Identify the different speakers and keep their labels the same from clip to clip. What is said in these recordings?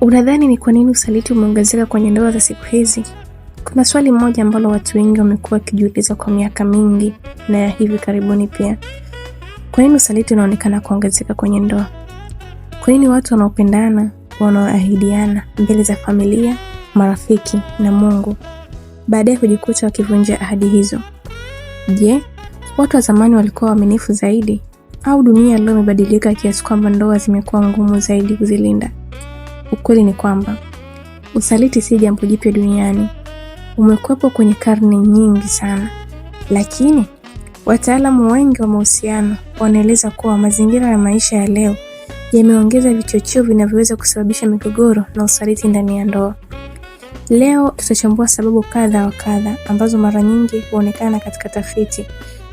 Speaker 1: Unadhani ni kwa nini usaliti umeongezeka kwenye ndoa za siku hizi? Kuna swali moja ambalo watu wengi wamekuwa wakijiuliza kwa miaka mingi na ya hivi karibuni pia. Kwa nini usaliti unaonekana kuongezeka kwenye ndoa? Kwa nini watu wanaopendana, wanaoahidiana mbele za familia, marafiki na Mungu baadaye kujikuta wakivunja ahadi hizo? Je, watu wa zamani walikuwa waaminifu zaidi au dunia leo imebadilika kiasi kwamba ndoa zimekuwa ngumu zaidi kuzilinda? Ukweli ni kwamba usaliti si jambo jipya duniani. Umekuwepo kwenye karne nyingi sana. Lakini wataalamu wengi wa mahusiano wanaeleza kuwa mazingira ya maisha ya leo yameongeza vichocheo vinavyoweza kusababisha migogoro na usaliti ndani ya ndoa. Leo tutachambua sababu kadha wa kadha ambazo mara nyingi huonekana katika tafiti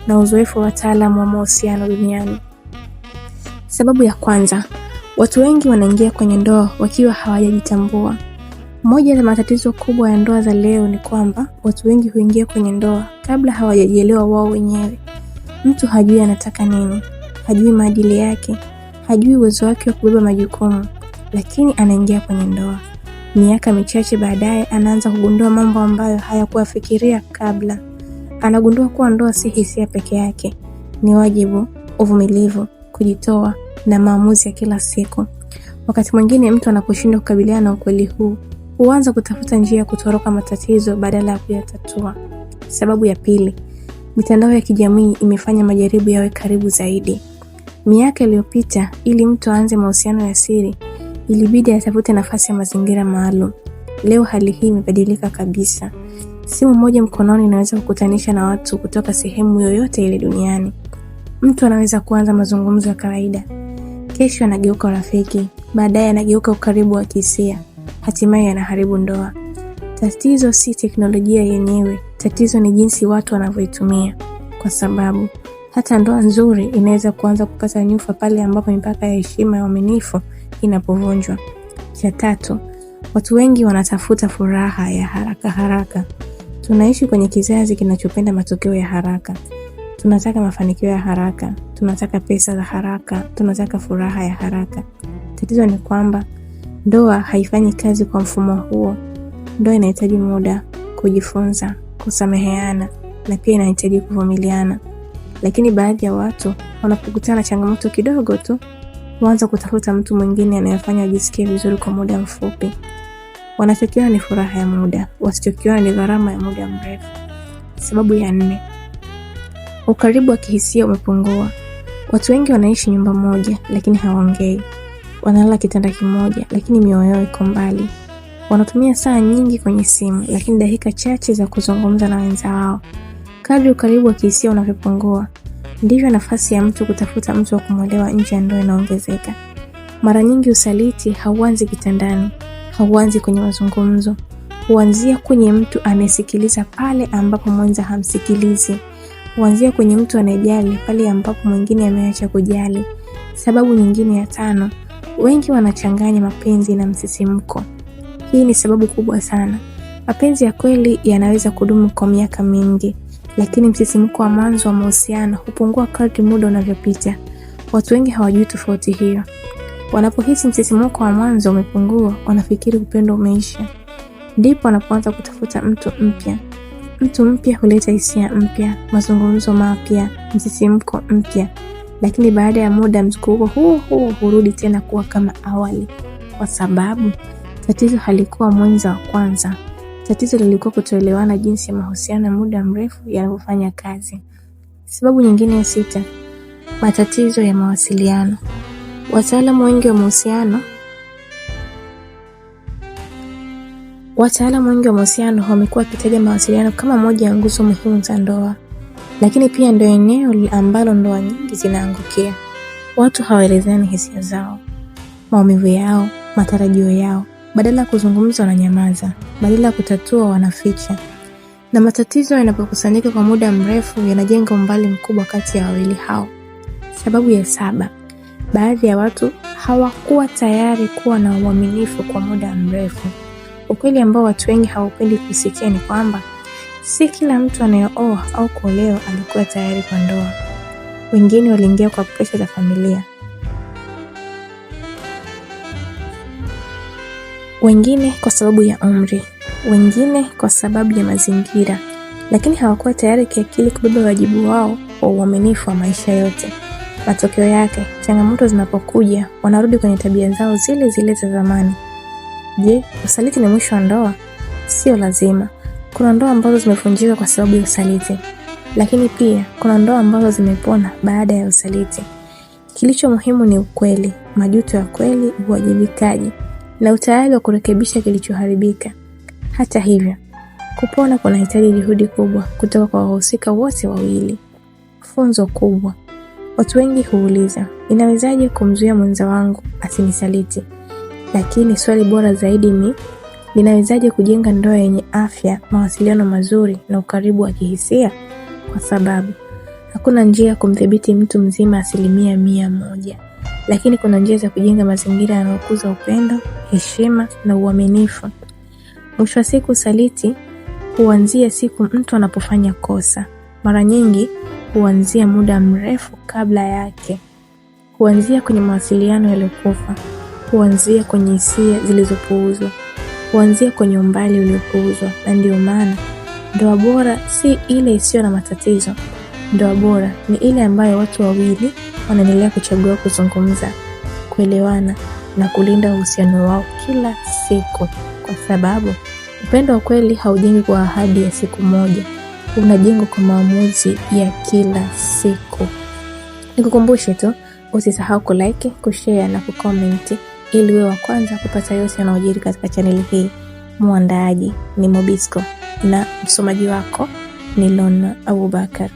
Speaker 1: na uzoefu wa wataalamu wa mahusiano duniani. Sababu ya kwanza, watu wengi wanaingia kwenye ndoa wakiwa hawajajitambua. Moja ya matatizo kubwa ya ndoa za leo ni kwamba watu wengi huingia kwenye ndoa kabla hawajajielewa wao wenyewe. Mtu hajui anataka nini, hajui maadili yake, hajui uwezo wake wa kubeba majukumu, lakini anaingia kwenye ndoa. Miaka michache baadaye anaanza kugundua mambo ambayo hayakuwafikiria kabla. Anagundua kuwa ndoa si hisia peke yake, ni wajibu, uvumilivu, kujitoa na maamuzi ya kila siku. Wakati mwingine mtu anaposhindwa kukabiliana na ukweli huu, huanza kutafuta njia ya kutoroka matatizo badala ya kuyatatua. Sababu ya pili, mitandao ya kijamii imefanya majaribu yawe karibu zaidi. Miaka iliyopita, ili mtu aanze mahusiano ya siri, ilibidi atafute nafasi ya mazingira maalum. Leo hali hii imebadilika kabisa. Simu moja mkononi inaweza kukutanisha na watu kutoka sehemu yoyote ile duniani. Mtu anaweza kuanza mazungumzo ya kawaida, kesho anageuka rafiki, baadaye anageuka ukaribu wa kihisia, hatimaye anaharibu ndoa. Tatizo si teknolojia yenyewe, tatizo ni jinsi watu wanavyoitumia. Kwa sababu hata ndoa nzuri inaweza kuanza kupata nyufa pale ambapo mipaka ya heshima ya uaminifu inapovunjwa. Cha tatu, watu wengi wanatafuta furaha ya haraka. Tunaishi kwenye kizazi kinachopenda matokeo ya haraka. Tunataka mafanikio ya haraka, tunataka pesa za haraka, tunataka furaha ya haraka. Tatizo ni kwamba ndoa haifanyi kazi kwa mfumo huo. Ndoa inahitaji muda, kujifunza, kusameheana na pia inahitaji kuvumiliana. Lakini baadhi ya watu wanapokutana na changamoto kidogo tu, huanza kutafuta mtu mwingine anayefanya wajisikie vizuri kwa muda mfupi. Wanachokiona ni furaha ya muda, wasichokiona ni gharama ya muda mrefu. Sababu ya 4, ukaribu wa kihisia umepungua. Watu wengi wanaishi nyumba moja lakini hawaongei. Wanalala kitanda kimoja lakini mioyo yao iko mbali. Wanatumia saa nyingi kwenye simu lakini dakika chache za kuzungumza na wenzao. Kadri ukaribu wa kihisia unavyopungua, ndivyo nafasi ya mtu kutafuta mtu wa kumwelewa nje ya ndoa inaongezeka. Mara nyingi usaliti hauanzi kitandani, hauanzi kwenye mazungumzo. Huanzia kwenye mtu anayesikiliza pale ambapo mwenza hamsikilizi. Huanzia kwenye mtu anayejali pale ambapo mwingine ameacha kujali. Sababu nyingine ya 5, wengi wanachanganya mapenzi na msisimko. Hii ni sababu kubwa sana. Mapenzi ya kweli yanaweza kudumu kwa miaka mingi, lakini msisimko wa mwanzo wa mahusiano hupungua kadri muda unavyopita. Watu wengi hawajui tofauti hiyo. Wanapohisi msisimko wa mwanzo umepungua, wanafikiri upendo umeisha. Ndipo wanapoanza kutafuta mtu mpya. Mtu mpya huleta hisia mpya, mazungumzo mapya, msisimko mpya. Lakini baada ya muda mzunguko huo hurudi tena kuwa kama awali. Kwa sababu tatizo halikuwa mwenza wa kwanza. Tatizo lilikuwa kutoelewana jinsi ya mahusiano ya muda mrefu yanavyofanya kazi. Sababu nyingine ya 6, matatizo ya mawasiliano. Wataalamu wengi wa mahusiano wamekuwa wakitaja mawasiliano kama moja ya nguzo muhimu za ndoa. Lakini pia ndio eneo ambalo ndoa nyingi zinaangukia. Watu hawaelezani hisia zao, maumivu yao, matarajio yao. Badala ya kuzungumza wananyamaza, badala ya kutatua wanaficha. Na matatizo yanapokusanyika kwa muda mrefu yanajenga umbali mkubwa kati ya wawili hao. Sababu ya 7, baadhi ya watu hawakuwa tayari kuwa na uaminifu kwa muda mrefu. Ukweli ambao watu wengi hawapendi kusikia ni kwamba si kila mtu anayeoa au kuolewa alikuwa tayari kwa ndoa. Wengine waliingia kwa presha za familia, wengine kwa sababu ya umri, wengine kwa sababu ya mazingira, lakini hawakuwa tayari kiakili kubeba wajibu wao wa uaminifu wa maisha yote. Matokeo yake, changamoto zinapokuja, wanarudi kwenye tabia zao zile zile za zamani. Je, usaliti ni mwisho wa ndoa? Sio lazima. Kuna ndoa ambazo zimevunjika kwa sababu ya usaliti, lakini pia kuna ndoa ambazo zimepona baada ya usaliti. Kilicho muhimu ni ukweli, majuto ya kweli, uwajibikaji na utayari wa kurekebisha kilichoharibika. Hata hivyo, kupona kunahitaji juhudi kubwa kutoka kwa wahusika wote wawili. Funzo kubwa. Watu wengi huuliza, inawezaje kumzuia mwenza wangu asinisaliti? Lakini swali bora zaidi ni, ninawezaje kujenga ndoa yenye afya, mawasiliano mazuri na ukaribu wa kihisia? Kwa sababu hakuna njia ya kumdhibiti mtu mzima 100%, lakini kuna njia za kujenga mazingira yanayokuza upendo, heshima na uaminifu. Mwisho wa siku, usaliti huanzia siku mtu anapofanya kosa. Mara nyingi huanzia muda mrefu kabla yake. Huanzia kwenye mawasiliano yaliyokufa, huanzia kwenye hisia zilizopuuzwa, huanzia kwenye umbali uliopuuzwa. Na ndio maana ndoa bora si ile isiyo na matatizo. Ndoa bora ni ile ambayo watu wawili wanaendelea kuchagua kuzungumza, kuelewana na kulinda uhusiano wao kila siku, kwa sababu upendo wa kweli haujengwi kwa ahadi ya siku moja, unajengwa kwa maamuzi ya kila siku. Nikukumbushe tu, usisahau kulike, kushare na kucomment ili uwe wa kwanza kupata yote yanayojiri katika channel hii. Muandaaji ni Mobisco na msomaji wako ni Lona Abubakar.